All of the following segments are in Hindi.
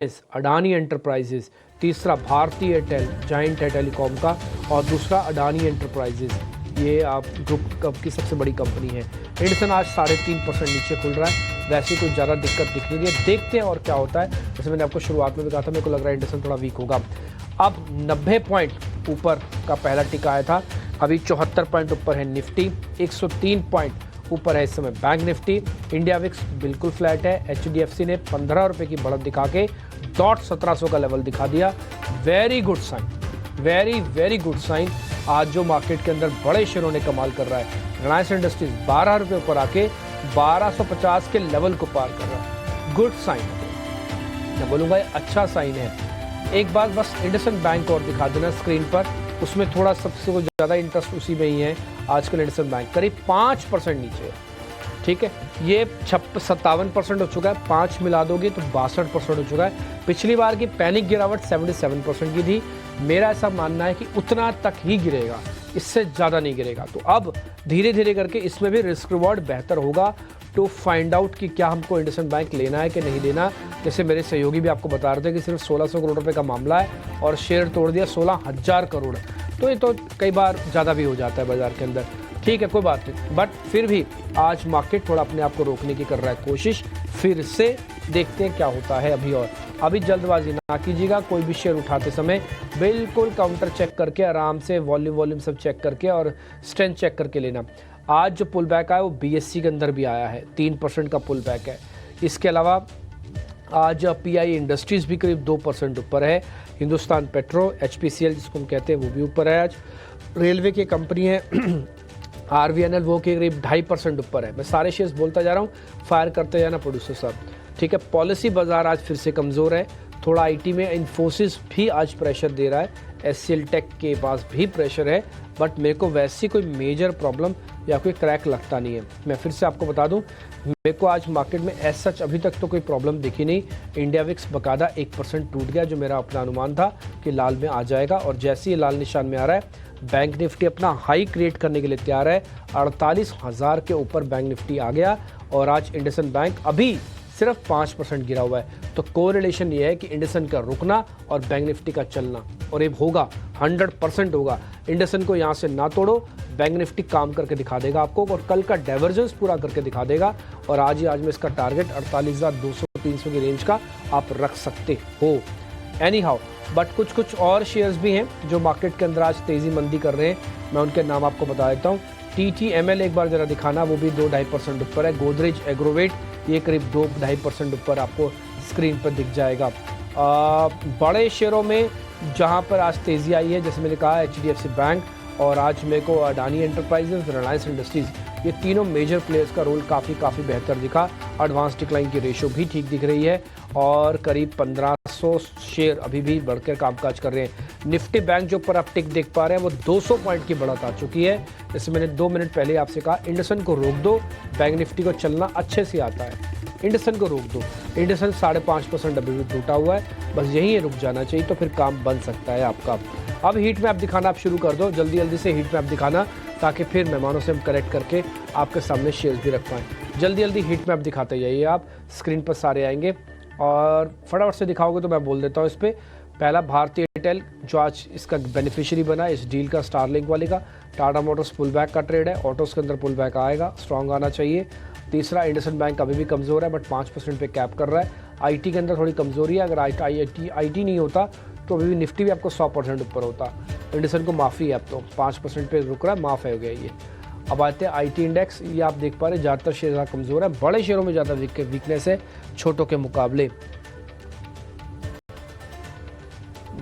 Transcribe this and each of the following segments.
अडानी एंटरप्राइजेज, तीसरा भारती एयरटेल जायंट है टेलीकॉम का, और दूसरा अडानी एंटरप्राइजेज, ये आप ग्रुप की सबसे बड़ी कंपनी है। इंडसन आज 3.5% नीचे खुल रहा है, वैसे कोई ज़्यादा दिक्कत दिख नहीं रही है। देखते हैं और क्या होता है। जैसे मैंने आपको शुरुआत में भी कहा था, मेरे को लग रहा है इंडसन थोड़ा वीक होगा। अब 90 पॉइंट ऊपर का पहला टिका आया था, अभी 74 पॉइंट ऊपर है निफ्टी, 103 पॉइंट ऊपर है इस समय बैंक निफ्टी। इंडिया विक्स बिल्कुल फ्लैट है। HDFC ने 15 रुपये की बढ़त दिखा के 1700 का लेवल दिखा दिया। Very good sign, very good sign. आज जो मार्केट के अंदर बड़े शेयरों ने कमाल कर रहा है। रिलायंस इंडस्ट्रीज 12 रुपये ऊपर आके 1250 के लेवल को पार कर रहा है। गुड साइन, मैं बोलूँगा ये अच्छा साइन है। एक बात बस इंडसन बैंक और दिखा देना स्क्रीन पर, उसमें थोड़ा सबसे ज़्यादा इंटरेस्ट उसी में ही है। आजकल इंडसन बैंक करीब 5% नीचे है, ठीक है। ये 57% हो चुका है, 5 मिला दोगे तो 62% हो चुका है। पिछली बार की पैनिक गिरावट 77% की थी। मेरा ऐसा मानना है कि उतना तक ही गिरेगा, इससे ज़्यादा नहीं गिरेगा। तो अब धीरे धीरे करके इसमें भी रिस्क रिवॉर्ड बेहतर होगा टू फाइंड आउट कि क्या हमको इंडसन बैंक लेना है कि नहीं लेना। जैसे मेरे सहयोगी भी आपको बता रहे थे कि सिर्फ 1600 करोड़ रुपए का मामला है और शेयर तोड़ दिया 16,000 करोड़, तो ये तो कई बार ज़्यादा भी हो जाता है बाजार के अंदर। ठीक है, कोई बात नहीं, बट फिर भी आज मार्केट थोड़ा अपने आप को रोकने की कर रहा है कोशिश। फिर से देखते हैं क्या होता है। अभी जल्दबाजी ना कीजिएगा। कोई भी शेयर उठाते समय बिल्कुल काउंटर चेक करके, आराम से वॉल्यूम सब चेक करके और स्ट्रेंथ चेक करके लेना। आज जो पुल बैक आया वो BSE के अंदर भी आया है, 3% का पुल बैक है। इसके अलावा आज PI इंडस्ट्रीज़ भी करीब 2% ऊपर है। हिंदुस्तान पेट्रो HPCL जिसको हम कहते हैं वो भी ऊपर है। आज रेलवे की कंपनी है RVNL, वो के करीब 2.5% ऊपर है। मैं सारे शेयर्स बोलता जा रहा हूँ, फायर करते जाना प्रोड्यूसर साहब, ठीक है। पॉलिसी बाजार आज फिर से कमज़ोर है। थोड़ा IT में इन्फोसिस भी आज प्रेशर दे रहा है, SCL टेक के पास भी प्रेशर है, बट मेरे को वैसी कोई मेजर प्रॉब्लम या कोई क्रैक लगता नहीं है। मैं फिर से आपको बता दूं, मेरे को आज मार्केट में एज सच अभी तक तो कोई प्रॉब्लम दिखी नहीं। इंडिया विक्स बकायदा 1% टूट गया, जो मेरा अपना अनुमान था कि लाल में आ जाएगा, और जैसे ही लाल निशान में आ रहा है बैंक निफ्टी अपना हाई क्रिएट करने के लिए तैयार है। 48,000 के ऊपर बैंक निफ्टी आ गया, और आज इंडसन बैंक अभी सिर्फ 5% गिरा हुआ है। तो कोरिलेशन ये है कि इंडसन का रुकना और बैंक निफ्टी का चलना, और ये होगा 100% होगा। इंडसन को यहाँ से ना तोड़ो, बैंक निफ्टी काम करके दिखा देगा आपको, और कल का डाइवर्जेंस पूरा करके दिखा देगा। और आज में इसका टारगेट 48,200-300 की रेंज का आप रख सकते हो। एनी हाउ, बट कुछ और शेयर्स भी हैं जो मार्केट के अंदर आज तेज़ी मंदी कर रहे हैं। मैं उनके नाम आपको बता देता हूँ। TTML एक बार ज़रा दिखाना, वो भी 2-2.5% ऊपर है। गोदरेज एग्रोवेट ये करीब 2-2.5% ऊपर आपको स्क्रीन पर दिख जाएगा। बड़े शेयरों में जहां पर आज तेज़ी आई है, जैसे मैंने कहा HDFC बैंक, और आज मेरे को अडानी एंटरप्राइजेज, रिलायंस इंडस्ट्रीज़, ये तीनों मेजर प्लेयर्स का रोल काफ़ी बेहतर दिखा। एडवांस डिक्लाइन की रेशो भी ठीक दिख रही है, और करीब 1500 शेयर अभी भी बढ़कर कामकाज कर रहे हैं। निफ्टी बैंक जो ऊपर आप टिक देख पा रहे हैं वो 200 पॉइंट की बढ़त आ चुकी है। जैसे मैंने 2 मिनट पहले आपसे कहा, इंडसन को रोक दो, बैंक निफ्टी को चलना अच्छे से आता है। इंडसन को रोक दो। इंडसन 5.5% अभी भी टूटा हुआ है, बस यहीं रुक जाना चाहिए, तो फिर काम बन सकता है आपका। अब हीट मैप दिखाना आप शुरू कर दो, जल्दी से हीट मैप दिखाना, ताकि फिर मेहमानों से हम कलेक्ट करके आपके सामने शेयर्स भी रख पाएँ। जल्दी हीट मैप दिखाते जाइए आप, स्क्रीन पर सारे आएंगे, और फटाफट से दिखाओगे तो मैं बोल देता हूँ इस पर। पहला भारती एयरटेल, जो आज इसका बेनिफिशियरी बना इस डील का, स्टारलिंक वाले का। टाटा मोटर्स पुल बैक का ट्रेड है, ऑटोज़ के अंदर पुल बैक आएगा, स्ट्रॉन्ग आना चाहिए। तीसरा इंडसन बैंक अभी भी कमज़ोर है, बट 5% पे कैप कर रहा है। IT के अंदर थोड़ी कमज़ोरी है, अगर IT नहीं होता तो अभी भी निफ्टी भी आपको 100% ऊपर होता। इंडसन को माफ़ी है, अब तो 5% पे रुक रहा है, माफ़ है हो गया ये। अब आते हैं IT इंडेक्स, ये आप देख पा रहे हैं ज़्यादातर शेयर ज़्यादा कमज़ोर है, बड़े शेयरों में ज़्यादा वीकनेस है छोटों के मुकाबले।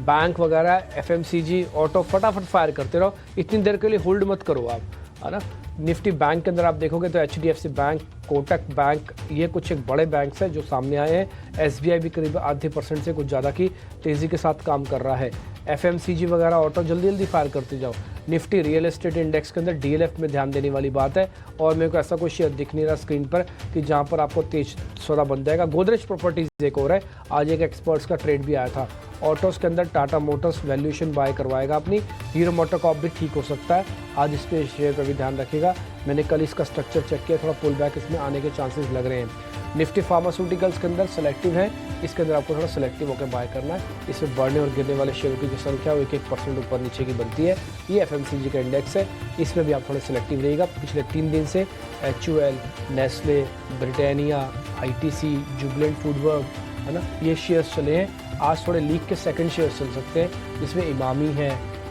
बैंक वगैरह, FMCG, ऑटो, फटाफट फायर करते रहो, इतनी देर के लिए होल्ड मत करो आप, है ना। निफ्टी बैंक के अंदर आप देखोगे तो HDFC बैंक, कोटक बैंक, ये कुछ एक बड़े बैंक्स हैं जो सामने आए हैं। SBI भी करीब 0.5% से कुछ ज़्यादा की तेज़ी के साथ काम कर रहा है। FMCG वगैरह, ऑटो जल्दी फायर करते जाओ। निफ्टी रियल एस्टेट इंडेक्स के अंदर DLF में ध्यान देने वाली बात है, और मेरे को ऐसा कोई शेयर दिख नहीं रहा स्क्रीन पर कि जहाँ पर आपको तेज सौदा बन जाएगा। गोदरेज प्रॉपर्टीज एक और है, आज एक एक्सपर्ट्स का ट्रेड भी आया था। ऑटोज़ के अंदर टाटा मोटर्स वैल्यूएशन बाय करवाएगा अपनी। हीरो मोटर कॉप भी ठीक हो सकता है, आज इसके शेयर पर भी ध्यान रखिएगा। मैंने कल इसका स्ट्रक्चर चेक किया, थोड़ा पुल बैक इसमें आने के चांसेस लग रहे हैं। निफ्टी फार्मास्यूटिकल्स के अंदर सेलेक्टिव है, इसके अंदर आपको थोड़ा सेलेक्टिव होकर बाय करना है। इसमें बढ़ने और गिरने वाले शेयरों की जो संख्या वो 1-1% ऊपर नीचे की बनती है। ये FMCG का इंडेक्स है, इसमें भी आप थोड़े सेलेक्टिव रहिएगा। पिछले 3 दिन से HUL, Nestle, Britannia, ITC, Jubilant Foodwork, है ना, ये शेयर्स चले हैं। आज थोड़े लीक के सेकंड शेयर्स चल सकते हैं, जिसमें इमामी है,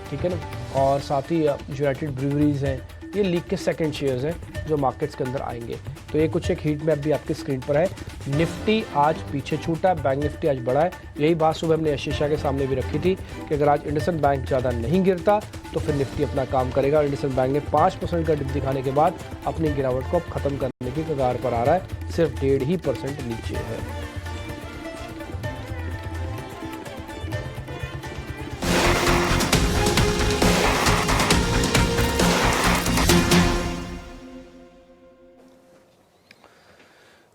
ठीक है ना, और साथ ही यूनाइटेड ब्रूवरीज हैं। ये लीक के सेकंड शेयर्स हैं जो मार्केट्स के अंदर आएंगे। तो ये कुछ एक हीट मैप भी आपकी स्क्रीन पर है। निफ्टी आज पीछे छूटा है, बैंक निफ्टी आज बढ़ा है। यही बात सुबह हमने आशीषा के सामने भी रखी थी कि अगर आज इंडसइंड बैंक ज़्यादा नहीं गिरता तो फिर निफ्टी अपना काम करेगा। इंडसइंड बैंक ने 5% का डिप दिखाने के बाद अपनी गिरावट को अब ख़त्म करने की कगार पर आ रहा है, सिर्फ 1.5% नीचे है।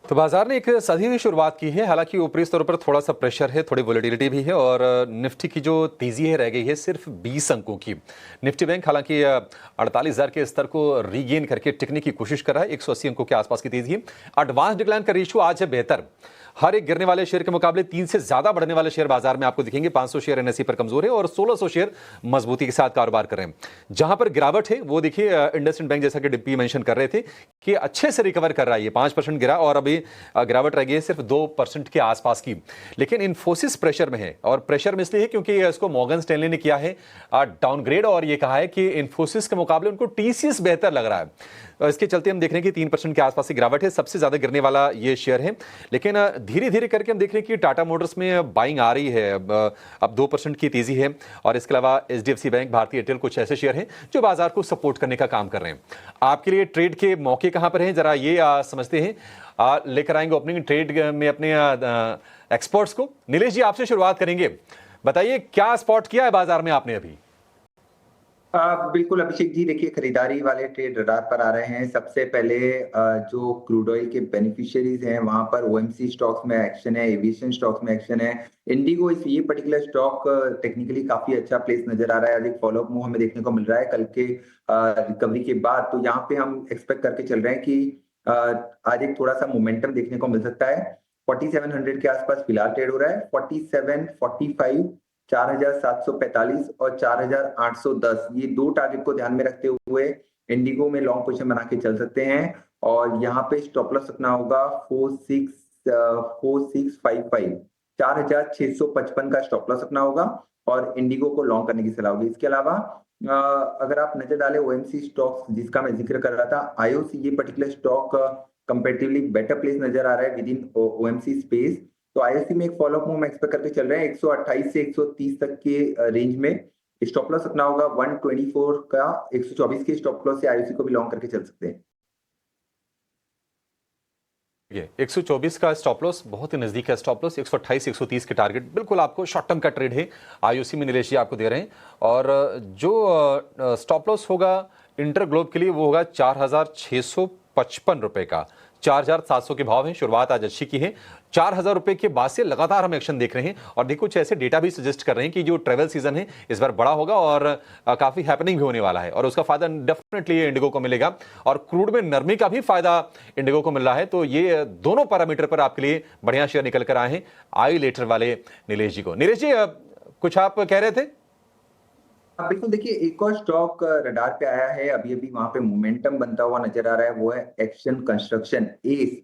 तो बाजार ने एक सदी की शुरुआत की है, हालांकि ऊपरी स्तर पर थोड़ा सा प्रेशर है, थोड़ी वोलेटिलिटी भी है और निफ्टी की जो तेजी है रह गई है सिर्फ 20 अंकों की। निफ्टी बैंक हालांकि 48,000 के स्तर को रीगेन करके टिकने की कोशिश कर रहा है, 180 अंकों के आसपास की तेजी है। एडवांस डिक्लाइन का रेशियो आज है बेहतर, हर एक गिरने वाले शेयर के मुकाबले 3 से ज्यादा बढ़ने वाले शेयर बाजार में आपको दिखेंगे। 500 शेयर NSE पर कमजोर है और 1600 शेयर मजबूती के साथ कारोबार कर रहे हैं। जहां पर गिरावट है वो देखिए इंडसइंड बैंक, जैसा कि डिप्पी मेंशन कर रहे थे कि अच्छे से रिकवर कर रहा है, ये 5% गिरा और अभी गिरावट रह गई है सिर्फ 2% के आसपास की। लेकिन इन्फोसिस प्रेशर में है और प्रेशर में इसलिए है क्योंकि इसको मॉर्गन स्टैनली ने किया है डाउनग्रेड और ये कहा है कि इन्फोसिस के मुकाबले उनको TCS बेहतर लग रहा है। इसके चलते हम देख रहे हैं कि 3% के आसपास की गिरावट है, सबसे ज्यादा गिरने वाला ये शेयर है। लेकिन धीरे धीरे करके हम देख रहे हैं कि टाटा मोटर्स में बाइंग आ रही है, अब 2% की तेजी है और इसके अलावा HDFC बैंक, भारतीय एयरटेल कुछ ऐसे शेयर हैं जो बाजार को सपोर्ट करने का काम कर रहे हैं। आपके लिए ट्रेड के मौके कहां पर हैं, जरा ये समझते हैं। लेकर आएंगे ओपनिंग ट्रेड में अपने एक्सपर्ट्स को। नीलेश जी, आपसे शुरुआत करेंगे, बताइए क्या स्पॉट किया है बाजार में आपने अभी? बिल्कुल अभिषेक जी, देखिए खरीदारी वाले ट्रेड रडार पर आ रहे हैं। सबसे पहले जो क्रूड ऑयल के बेनिफिशियरीज हैं वहां पर OMC स्टॉक्स में एक्शन है, एविएशन स्टॉक्स में एक्शन है। इंडिगो ये पर्टिकुलर स्टॉक टेक्निकली काफी अच्छा प्लेस नजर आ रहा है। आज एक फॉलोअप मूव हमें देखने को मिल रहा है कल के रिकवरी के बाद। तो यहाँ पे हम एक्सपेक्ट करके चल रहे हैं कि आज एक थोड़ा सा मोमेंटम देखने को मिल सकता है। 4700 के आसपास फिलहाल ट्रेड हो रहा है। 47, 45, 4745 और 4810, ये 2 टारगेट को ध्यान में रखते हुए इंडिगो में लॉन्ग पोजीशन बना के चल सकते हैं। और यहाँ पे स्टॉप लॉस रखना होगा 4655, 4655 का स्टॉप लॉस रखना होगा और इंडिगो को लॉन्ग करने की सलाह होगी। इसके अलावा अगर आप नजर डालें OMC स्टॉक्स जिसका मैं जिक्र कर रहा था, IOC, ये particular stock comparatively better place नजर आ रहा है विद इन OMC स्पेस। तो IOC में एक फॉलोअप मूव एक्सपेक्ट करके चल रहे हैं 128 से 130 तक के रेंज में। स्टॉप लॉस रखना होगा 124 का, 124 के स्टॉप लॉस से IOC को भी लॉन्ग करके चल सकते हैं। 124 का स्टॉप लॉस बहुत ही नजदीक है, स्टॉप लॉस 128 130 के टारगेट बिल्कुल आपको शॉर्ट टर्म का ट्रेड है। IOC में नीलेश जी आपको दे रहे हैं और जो स्टॉप लॉस होगा इंटर ग्लोब के लिए वो होगा 4655 रुपए का। 4700 के भाव है, शुरुआत आज अच्छी की है। 4000 रुपए के बाद से लगातार हम एक्शन देख रहे हैं और देखो कुछ ऐसे डेटा भी सजेस्ट कर रहे हैं कि जो ट्रेवल सीजन है इस बार बड़ा होगा और काफी हैपनिंग भी होने वाला है और उसका फायदा डेफिनेटली इंडिगो को मिलेगा और क्रूड में नरमी का भी फायदा इंडिगो को मिल रहा है। तो ये दोनों पैरामीटर पर आपके लिए बढ़िया शेयर निकल कर आए हैं आई लेटर वाले नीलेश जी को। नीलेश जी, कुछ आप कह रहे थे? बिल्कुल, देखिए एक और स्टॉक रडार पे आया है, अभी अभी वहां पे मोमेंटम बनता हुआ नजर आ रहा है, वो है एक्शन कंस्ट्रक्शन एस।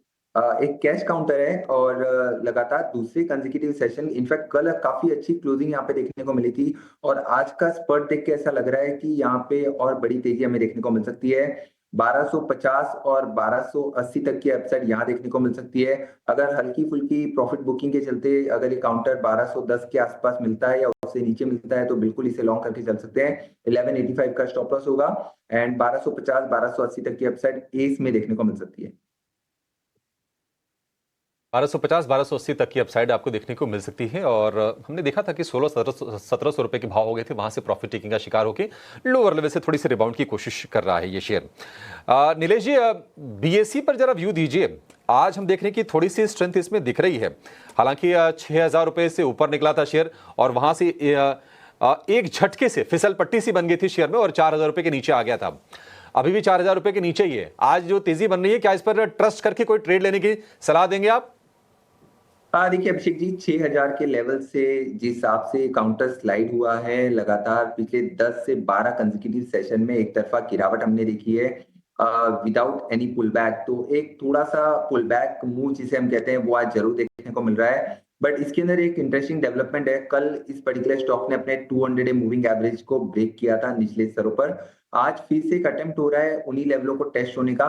एक कैश काउंटर है और लगातार दूसरे कंसेक्यूटिव सेशन, इनफैक्ट कल काफी अच्छी क्लोजिंग यहाँ पे देखने को मिली थी और आज का स्पर्ट देख के ऐसा लग रहा है कि यहाँ पे और बड़ी तेजी हमें देखने को मिल सकती है। 1250 और 1280 तक की अपसाइड यहाँ देखने को मिल सकती है। अगर हल्की फुल्की प्रॉफिट बुकिंग के चलते अगर ये काउंटर 1210 के आसपास मिलता है या उससे नीचे मिलता है तो बिल्कुल इसे लॉन्ग करके चल सकते हैं। 1185 का स्टॉप लॉस होगा एंड 1250 1280 तक की अपसाइड एस में देखने को मिल सकती है। 1250 1280 तक की अपसाइड आपको देखने को मिल सकती है और हमने देखा था कि 1600-1700 रुपए के भाव हो गए थे, वहां से प्रॉफिट टेकिंग का शिकार होकर लोअर लेवल से थोड़ी सी रिबाउंड की कोशिश कर रहा है ये शेयर। नीलेश जी, BSE पर जरा व्यू दीजिए। आज हम देख रहे हैं कि थोड़ी सी स्ट्रेंथ इसमें दिख रही है, हालांकि 6000 रुपए से ऊपर निकला था शेयर और वहां से एक झटके से फिसल पट्टी सी बन गई थी शेयर में और 4000 रुपए के नीचे आ गया था। अभी भी 4,000 रुपए के नीचे ही है। आज जो तेजी बन रही है, क्या इस पर ट्रस्ट करके कोई ट्रेड लेने की सलाह देंगे आप? देखिए अभिषेक जी, 6000 के लेवल से जिस हिसाब से काउंटर स्लाइड हुआ है लगातार पिछले 10 से 12 कंसेक्यूटिव सेशन में एक तरफा गिरावट हमने देखी है विदाउट एनी पुल बैक। तो एक थोड़ा सा पुल बैक मूव जिसे हम कहते हैं वो आज जरूर देखने को मिल रहा है। बट इसके अंदर एक इंटरेस्टिंग डेवलपमेंट है, कल इस पर्टिकुलर स्टॉक ने अपने 200 डे मूविंग एवरेज को ब्रेक किया था निचले स्तरों पर। आज फिर से एक अटेम्प्ट हो रहा है उन्हीं लेवलों को टेस्ट होने का।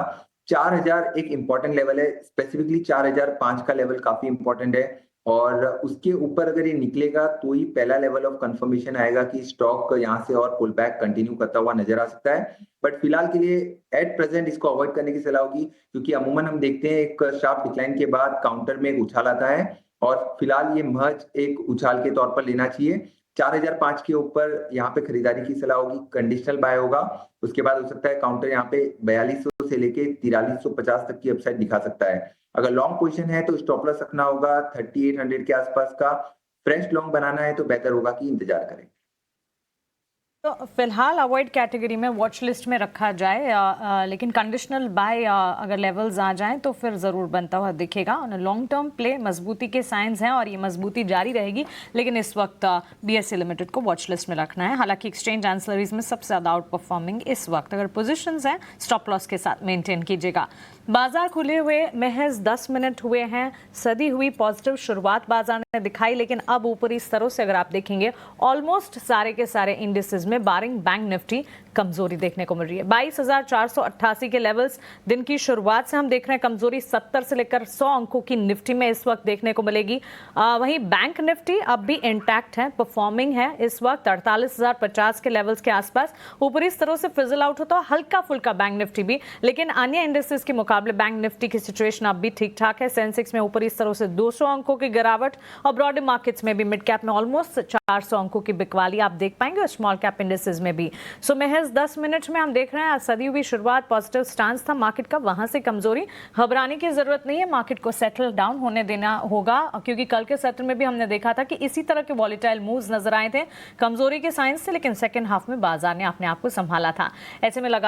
4000 एक इंपॉर्टेंट लेवल है, स्पेसिफिकली 4005 का लेवल काफी इंपॉर्टेंट है और उसके ऊपर अगर ये निकलेगा तो ही पहला लेवल ऑफ कंफर्मेशन आएगा कि स्टॉक यहाँ से और पुल बैक कंटिन्यू करता हुआ नजर आ सकता है। बट फिलहाल के लिए एट प्रेजेंट इसको अवॉइड करने की सलाह होगी, क्योंकि अमूमन हम देखते हैं एक शार्प डिक्लाइन के बाद काउंटर में एक उछाल आता है और फिलहाल ये महज एक उछाल के तौर पर लेना चाहिए। 4005 के ऊपर यहाँ पे खरीदारी की सलाह होगी, कंडीशनल बाय होगा। उसके बाद हो सकता है काउंटर यहाँ पे 4200 से लेके 4350 तक की अपसाइड दिखा सकता है। अगर लॉन्ग पोजीशन है तो स्टॉप लॉस रखना होगा 3800 के आसपास का। फ्रेश लॉन्ग बनाना है तो बेहतर होगा कि इंतजार करें। तो फिलहाल अवॉइड कैटेगरी में वॉच लिस्ट में रखा जाए, लेकिन कंडीशनल बाय अगर लेवल्स आ जाएं तो फिर ज़रूर बनता हुआ दिखेगा। ऑन लॉन्ग टर्म प्ले मजबूती के साइंस हैं और ये मजबूती जारी रहेगी, लेकिन इस वक्त BSE लिमिटेड को वॉच लिस्ट में रखना है। हालांकि एक्सचेंज एंसिलरीज में सबसे ज़्यादा आउट परफॉर्मिंग इस वक्त अगर पोजिशंस हैं स्टॉप लॉस के साथ मेंटेन कीजिएगा। बाजार खुले हुए महज 10 मिनट हुए हैं, सदी हुई पॉजिटिव शुरुआत बाजार ने दिखाई, लेकिन अब ऊपरी स्तरों से अगर आप देखेंगे ऑलमोस्ट सारे के सारे इंडिसेस में बारिंग बैंक निफ्टी कमजोरी देखने को मिल रही है। 22,488 के लेवल्स दिन की शुरुआत से हम देख रहे हैं कमजोरी 70 से लेकर 100 अंकों की निफ्टी में इस वक्त देखने को मिलेगी। वहीं बैंक निफ्टी अब भी इंटैक्ट है, परफॉर्मिंग है इस वक्त 48,050 के लेवल्स के आसपास। ऊपरी स्तरों से फिजल आउट होता हल्का फुल्का बैंक निफ्टी भी, लेकिन अन्य इंडिसेस के मुकाबले बैंक निफ्टी की सिचुएशन अब भी ठीक ठाक है। सेंसेक्स में ऊपरी स्तरों से 200 अंकों की गिरावट और ब्रॉडर मार्केट्स में भी मिड कैप में ऑलमोस्ट 400 अंकों की बिकवाली आप देख पाएंगे और स्मॉल कैप इंडिसेस में भी। सो महज 10 मिनट में हम देख रहे हैं सदी हुई शुरुआत पॉजिटिव स्टांस था मार्केट का, वहां से कमजोरी। घबराने की जरूरत नहीं है, मार्केट को सेटल डाउन होने देना होगा, क्योंकि कल के सत्र में भी हमने देखा था कि इसी तरह के वॉलेटाइल मूव्स नजर आए थे कमजोरी के साइंस से, लेकिन सेकेंड हाफ में बाजार ने अपने आप को संभाला था। ऐसे में लगा